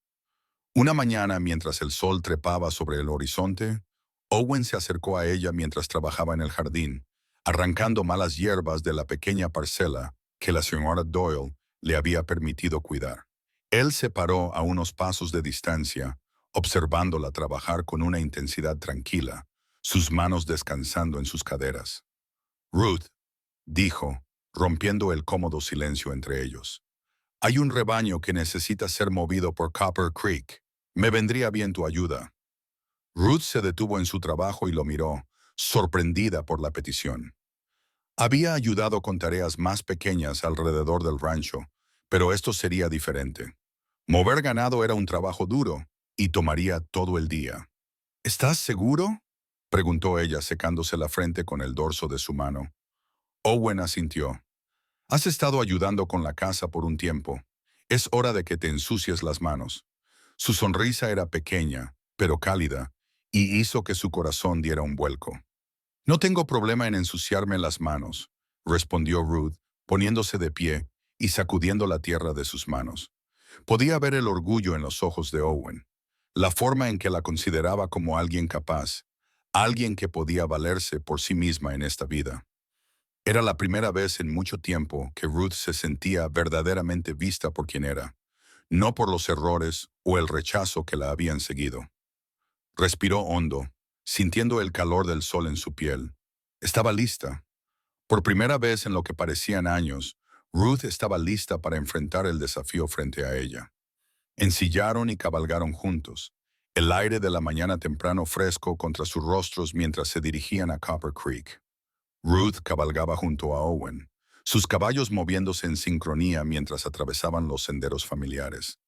Una mañana, mientras el sol trepaba sobre el horizonte, Owen se acercó a ella mientras trabajaba en el jardín, arrancando malas hierbas de la pequeña parcela que la señora Doyle le había permitido cuidar. Él se paró a unos pasos de distancia, observándola trabajar con una intensidad tranquila, sus manos descansando en sus caderas. Ruth, dijo, rompiendo el cómodo silencio entre ellos. Hay un rebaño que necesita ser movido por Copper Creek. Me vendría bien tu ayuda. Ruth se detuvo en su trabajo y lo miró, sorprendida por la petición. Había ayudado con tareas más pequeñas alrededor del rancho, pero esto sería diferente. Mover ganado era un trabajo duro y tomaría todo el día. ¿Estás seguro?, preguntó ella secándose la frente con el dorso de su mano. Owen asintió. Has estado ayudando con la casa por un tiempo. Es hora de que te ensucies las manos. Su sonrisa era pequeña, pero cálida, y hizo que su corazón diera un vuelco. No tengo problema en ensuciarme las manos, respondió Ruth, poniéndose de pie y sacudiendo la tierra de sus manos. Podía ver el orgullo en los ojos de Owen, la forma en que la consideraba como alguien capaz, alguien que podía valerse por sí misma en esta vida. Era la primera vez en mucho tiempo que Ruth se sentía verdaderamente vista por quien era, no por los errores o el rechazo que la habían seguido. Respiró hondo, sintiendo el calor del sol en su piel. Estaba lista. Por primera vez en lo que parecían años, Ruth estaba lista para enfrentar el desafío frente a ella. Ensillaron y cabalgaron juntos, el aire de la mañana temprano fresco contra sus rostros mientras se dirigían a Copper Creek. Ruth cabalgaba junto a Owen, sus caballos moviéndose en sincronía mientras atravesaban los senderos familiares.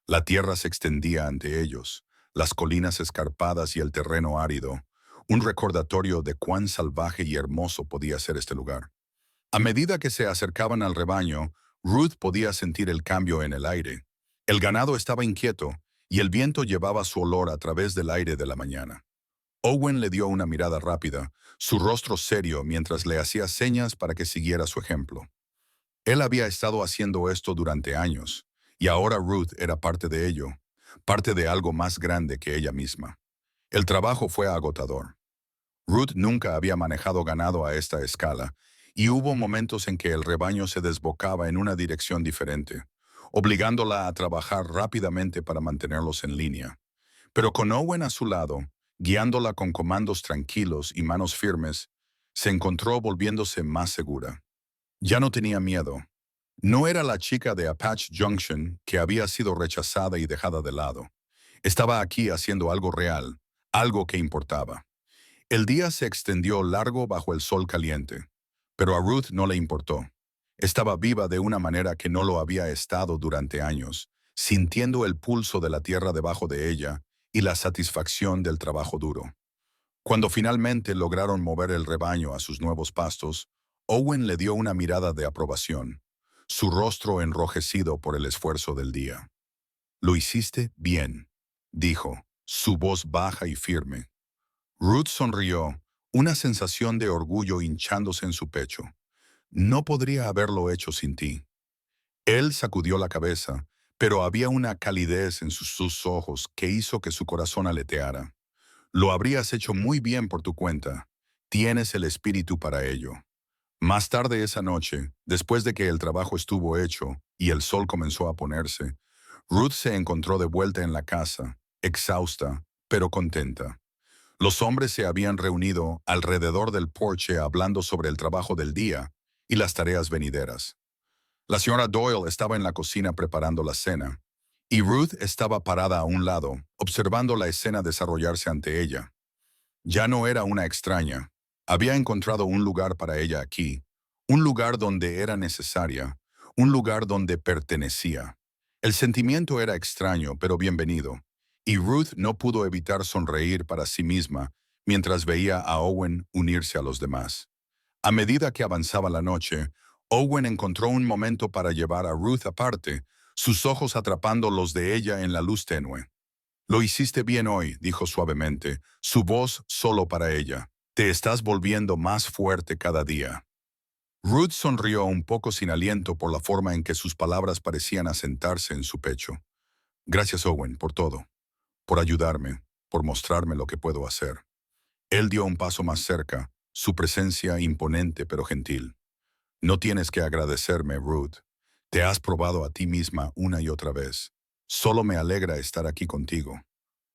La tierra se extendía ante ellos, las colinas escarpadas y el terreno árido, un recordatorio de cuán salvaje y hermoso podía ser este lugar. A medida que se acercaban al rebaño, Ruth podía sentir el cambio en el aire. El ganado estaba inquieto y el viento llevaba su olor a través del aire de la mañana. Owen le dio una mirada rápida, su rostro serio mientras le hacía señas para que siguiera su ejemplo. Él había estado haciendo esto durante años, y ahora Ruth era parte de ello, parte de algo más grande que ella misma. El trabajo fue agotador. Ruth nunca había manejado ganado a esta escala, y hubo momentos en que el rebaño se desbocaba en una dirección diferente, obligándola a trabajar rápidamente para mantenerlos en línea. Pero con Owen a su lado, guiándola con comandos tranquilos y manos firmes, se encontró volviéndose más segura. Ya no tenía miedo. No era la chica de Apache Junction que había sido rechazada y dejada de lado. Estaba aquí haciendo algo real, algo que importaba. El día se extendió largo bajo el sol caliente, pero a Ruth no le importó. Estaba viva de una manera que no lo había estado durante años, sintiendo el pulso de la tierra debajo de ella y la satisfacción del trabajo duro. Cuando finalmente lograron mover el rebaño a sus nuevos pastos, Owen le dio una mirada de aprobación, su rostro enrojecido por el esfuerzo del día. «Lo hiciste bien», dijo, su voz baja y firme. Ruth sonrió, una sensación de orgullo hinchándose en su pecho. «No podría haberlo hecho sin ti». Él sacudió la cabeza, pero había una calidez en sus ojos que hizo que su corazón aleteara. «Lo habrías hecho muy bien por tu cuenta. Tienes el espíritu para ello». Más tarde esa noche, después de que el trabajo estuvo hecho y el sol comenzó a ponerse, Ruth se encontró de vuelta en la casa, exhausta, pero contenta. Los hombres se habían reunido alrededor del porche hablando sobre el trabajo del día y las tareas venideras. La señora Doyle estaba en la cocina preparando la cena, Y Ruth estaba parada a un lado, observando la escena desarrollarse ante ella. Ya no era una extraña. Había encontrado un lugar para ella aquí, un lugar donde era necesaria, un lugar donde pertenecía. El sentimiento era extraño, pero bienvenido, y Ruth no pudo evitar sonreír para sí misma mientras veía a Owen unirse a los demás. A medida que avanzaba la noche, Owen encontró un momento para llevar a Ruth aparte, sus ojos atrapando los de ella en la luz tenue. Lo hiciste bien hoy, dijo suavemente, su voz solo para ella. Te estás volviendo más fuerte cada día. Ruth sonrió un poco sin aliento por la forma en que sus palabras parecían asentarse en su pecho. Gracias, Owen, por todo. Por ayudarme, por mostrarme lo que puedo hacer. Él dio un paso más cerca, su presencia imponente pero gentil. No tienes que agradecerme, Ruth. Te has probado a ti misma una y otra vez. Solo me alegra estar aquí contigo.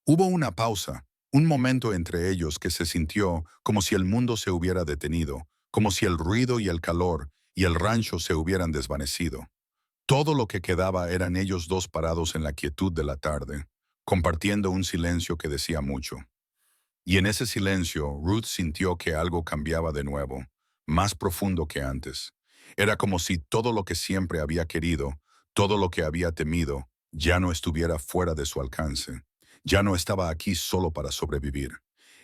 Hubo una pausa, un momento entre ellos que se sintió como si el mundo se hubiera detenido, como si el ruido y el calor y el rancho se hubieran desvanecido. Todo lo que quedaba eran ellos dos parados en la quietud de la tarde, compartiendo un silencio que decía mucho. Y en ese silencio, Ruth sintió que algo cambiaba de nuevo, más profundo que antes. Era como si todo lo que siempre había querido, todo lo que había temido, ya no estuviera fuera de su alcance. Ya no estaba aquí solo para sobrevivir.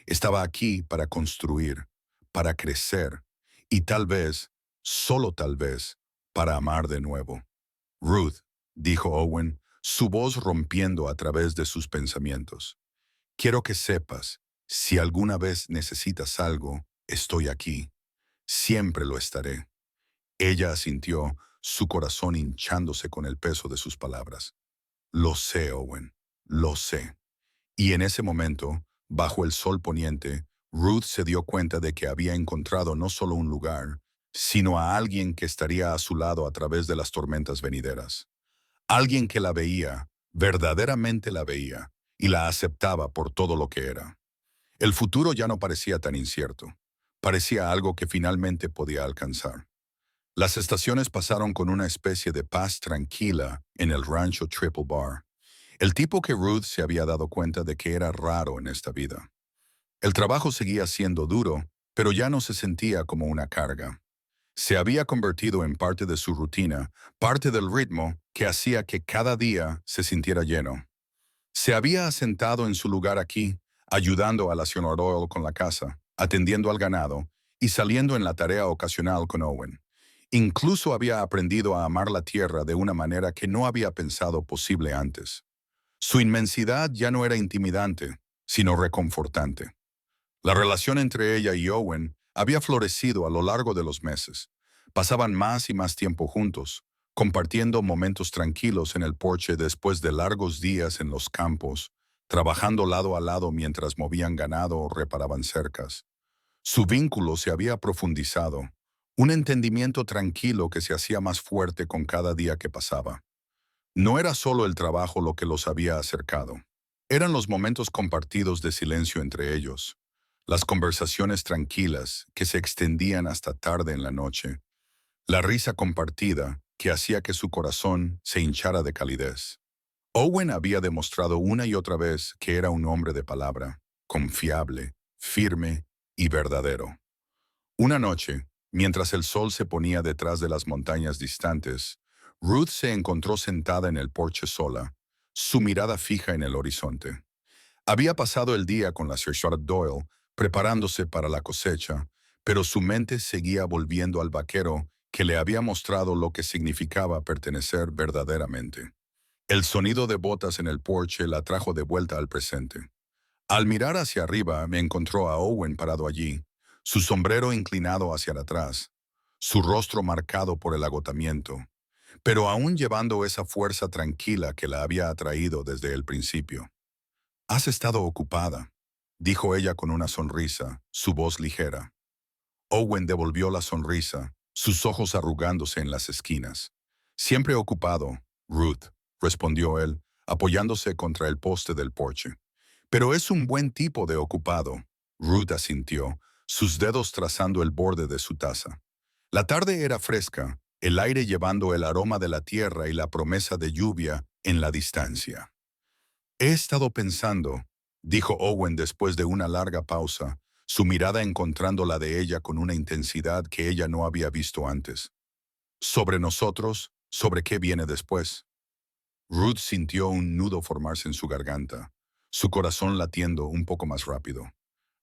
Estaba aquí para construir, para crecer y tal vez, solo tal vez, para amar de nuevo. Ruth, dijo Owen, su voz rompiendo a través de sus pensamientos. Quiero que sepas, si alguna vez necesitas algo, estoy aquí. Siempre lo estaré. Ella asintió, su corazón hinchándose con el peso de sus palabras. Lo sé, Owen, lo sé. Y en ese momento, bajo el sol poniente, Ruth se dio cuenta de que había encontrado no solo un lugar, sino a alguien que estaría a su lado a través de las tormentas venideras. Alguien que la veía, verdaderamente la veía, y la aceptaba por todo lo que era. El futuro ya no parecía tan incierto. Parecía algo que finalmente podía alcanzar. Las estaciones pasaron con una especie de paz tranquila en el rancho Triple Bar. El tipo que Ruth se había dado cuenta de que era raro en esta vida. El trabajo seguía siendo duro, pero ya no se sentía como una carga. Se había convertido en parte de su rutina, parte del ritmo que hacía que cada día se sintiera lleno. Se había asentado en su lugar aquí, ayudando a la señora Doyle con la casa, atendiendo al ganado y saliendo en la tarea ocasional con Owen. Incluso había aprendido a amar la tierra de una manera que no había pensado posible antes. Su inmensidad ya no era intimidante, sino reconfortante. La relación entre ella y Owen había florecido a lo largo de los meses. Pasaban más y más tiempo juntos, compartiendo momentos tranquilos en el porche después de largos días en los campos, trabajando lado a lado mientras movían ganado o reparaban cercas. Su vínculo se había profundizado, un entendimiento tranquilo que se hacía más fuerte con cada día que pasaba. No era solo el trabajo lo que los había acercado. Eran los momentos compartidos de silencio entre ellos, las conversaciones tranquilas que se extendían hasta tarde en la noche, la risa compartida que hacía que su corazón se hinchara de calidez. Owen había demostrado una y otra vez que era un hombre de palabra, confiable, firme y verdadero. Una noche, mientras el sol se ponía detrás de las montañas distantes, Ruth se encontró sentada en el porche sola, su mirada fija en el horizonte. Había pasado el día con la señora Doyle, preparándose para la cosecha, pero su mente seguía volviendo al vaquero que le había mostrado lo que significaba pertenecer verdaderamente. El sonido de botas en el porche la trajo de vuelta al presente. Al mirar hacia arriba, me encontró a Owen parado allí, su sombrero inclinado hacia atrás, su rostro marcado por el agotamiento, pero aún llevando esa fuerza tranquila que la había atraído desde el principio. «Has estado ocupada», dijo ella con una sonrisa, su voz ligera. Owen devolvió la sonrisa, sus ojos arrugándose en las esquinas. «Siempre ocupado, Ruth», respondió él, apoyándose contra el poste del porche. «Pero es un buen tipo de ocupado», Ruth asintió, sus dedos trazando el borde de su taza. La tarde era fresca, el aire llevando el aroma de la tierra y la promesa de lluvia en la distancia. He estado pensando, dijo Owen después de una larga pausa, su mirada encontrando la de ella con una intensidad que ella no había visto antes. Sobre nosotros, sobre qué viene después. Ruth sintió un nudo formarse en su garganta, su corazón latiendo un poco más rápido.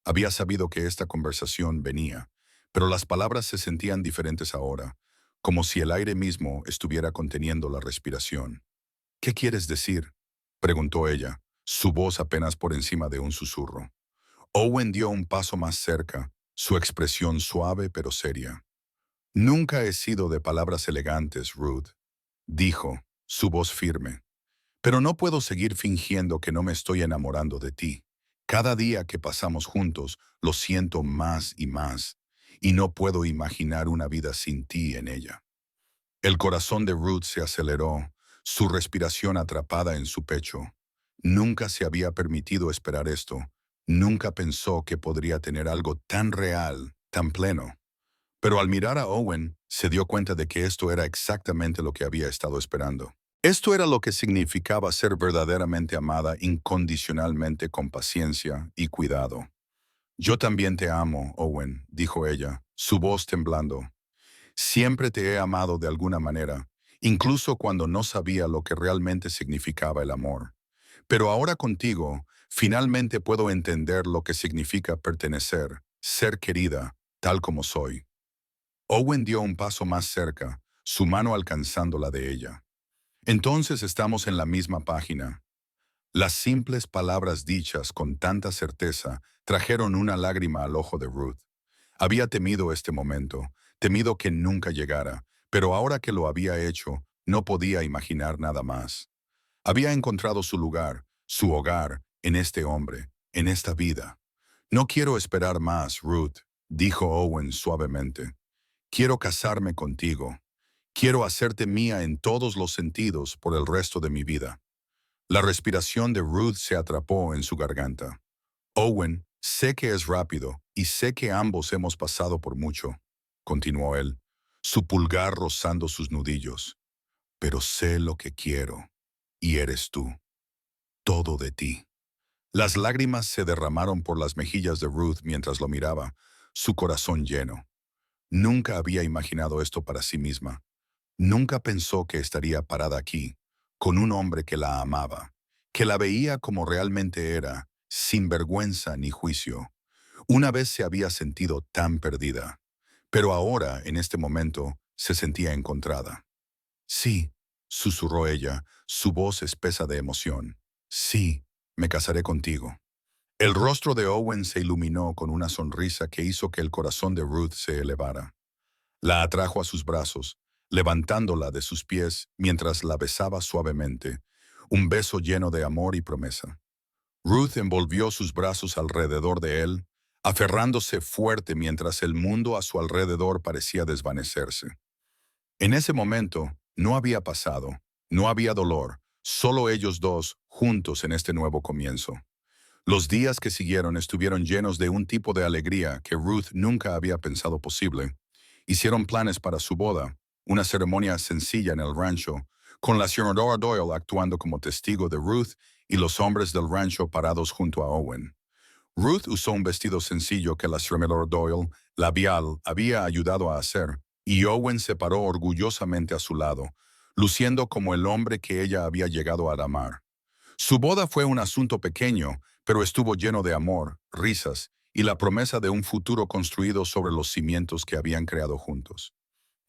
Había sabido que esta conversación venía, pero las palabras se sentían diferentes ahora, como si el aire mismo estuviera conteniendo la respiración. ¿Qué quieres decir?, preguntó ella, su voz apenas por encima de un susurro. Owen dio un paso más cerca, su expresión suave pero seria. Nunca he sido de palabras elegantes, Ruth, dijo, su voz firme. Pero no puedo seguir fingiendo que no me estoy enamorando de ti. Cada día que pasamos juntos, lo siento más y no puedo imaginar una vida sin ti en ella. El corazón de Ruth se aceleró, su respiración atrapada en su pecho. Nunca se había permitido esperar esto. Nunca pensó que podría tener algo tan real, tan pleno. Pero al mirar a Owen, se dio cuenta de que esto era exactamente lo que había estado esperando. Esto era lo que significaba ser verdaderamente amada incondicionalmente con paciencia y cuidado. Yo también te amo, Owen, dijo ella, su voz temblando. Siempre te he amado de alguna manera, incluso cuando no sabía lo que realmente significaba el amor. Pero ahora contigo, finalmente puedo entender lo que significa pertenecer, ser querida, tal como soy. Owen dio un paso más cerca, su mano alcanzando la de ella. Entonces estamos en la misma página. Las simples palabras dichas con tanta certeza trajeron una lágrima al ojo de Ruth. Había temido este momento, temido que nunca llegara, pero ahora que lo había hecho, no podía imaginar nada más. Había encontrado su lugar, su hogar, en este hombre, en esta vida. No quiero esperar más, Ruth, dijo Owen suavemente. Quiero casarme contigo. Quiero hacerte mía en todos los sentidos por el resto de mi vida. La respiración de Ruth se atrapó en su garganta. Owen, sé que es rápido y sé que ambos hemos pasado por mucho, continuó él, su pulgar rozando sus nudillos. Pero sé lo que quiero, y eres tú, todo de ti. Las lágrimas se derramaron por las mejillas de Ruth mientras lo miraba, su corazón lleno. Nunca había imaginado esto para sí misma. Nunca pensó que estaría parada aquí, con un hombre que la amaba, que la veía como realmente era, sin vergüenza ni juicio. Una vez se había sentido tan perdida, pero ahora, en este momento, se sentía encontrada. Sí, susurró ella, su voz espesa de emoción. Sí, me casaré contigo. El rostro de Owen se iluminó con una sonrisa que hizo que el corazón de Ruth se elevara. La atrajo a sus brazos, levantándola de sus pies mientras la besaba suavemente, un beso lleno de amor y promesa. Ruth envolvió sus brazos alrededor de él, aferrándose fuerte mientras el mundo a su alrededor parecía desvanecerse. En ese momento, no había pasado, no había dolor, solo ellos dos, juntos en este nuevo comienzo. Los días que siguieron estuvieron llenos de un tipo de alegría que Ruth nunca había pensado posible. Hicieron planes para su boda, una ceremonia sencilla en el rancho, con la senadora Doyle actuando como testigo de Ruth y los hombres del rancho parados junto a Owen. Ruth usó un vestido sencillo que la senadora Doyle, labial, había ayudado a hacer, y Owen se paró orgullosamente a su lado, luciendo como el hombre que ella había llegado a amar. Su boda fue un asunto pequeño, pero estuvo lleno de amor, risas y la promesa de un futuro construido sobre los cimientos que habían creado juntos.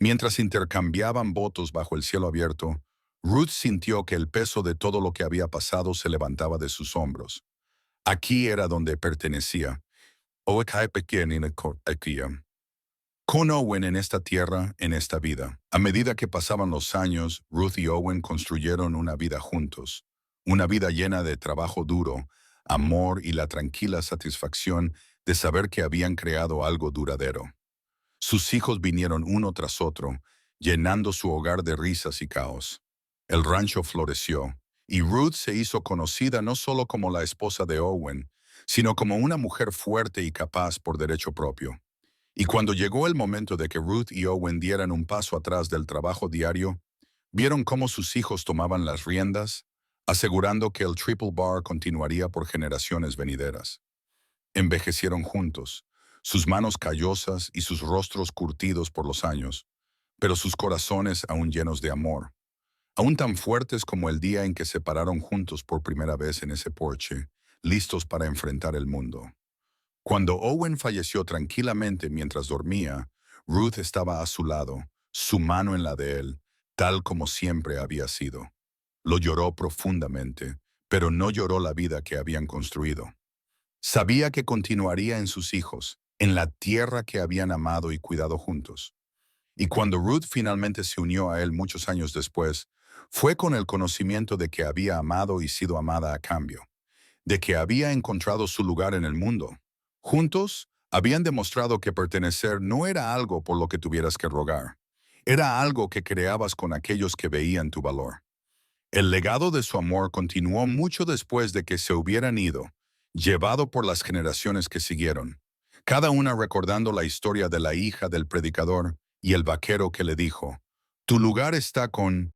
Mientras intercambiaban votos bajo el cielo abierto, Ruth sintió que el peso de todo lo que había pasado se levantaba de sus hombros. Aquí era donde pertenecía. Con Owen en esta tierra, en esta vida. A medida que pasaban los años, Ruth y Owen construyeron una vida juntos. Una vida llena de trabajo duro, amor y la tranquila satisfacción de saber que habían creado algo duradero. Sus hijos vinieron uno tras otro, llenando su hogar de risas y caos. El rancho floreció, y Ruth se hizo conocida no solo como la esposa de Owen, sino como una mujer fuerte y capaz por derecho propio. Y cuando llegó el momento de que Ruth y Owen dieran un paso atrás del trabajo diario, Vieron cómo sus hijos tomaban las riendas, asegurando que el Triple Bar continuaría por generaciones venideras. Envejecieron juntos, sus manos callosas y sus rostros curtidos por los años, pero sus corazones aún llenos de amor, aún tan fuertes como el día en que se pararon juntos por primera vez en ese porche, listos para enfrentar el mundo. Cuando Owen falleció tranquilamente mientras dormía, Ruth estaba a su lado, su mano en la de él, tal como siempre había sido. Lo lloró profundamente, pero no lloró la vida que habían construido. Sabía que continuaría en sus hijos, en la tierra que habían amado y cuidado juntos. Y cuando Ruth finalmente se unió a él muchos años después, fue con el conocimiento de que había amado y sido amada a cambio, de que había encontrado su lugar en el mundo. Juntos, habían demostrado que pertenecer no era algo por lo que tuvieras que rogar, era algo que creabas con aquellos que veían tu valor. El legado de su amor continuó mucho después de que se hubieran ido, llevado por las generaciones que siguieron, cada una recordando la historia de la hija del predicador y el vaquero que le dijo, «Tu lugar está con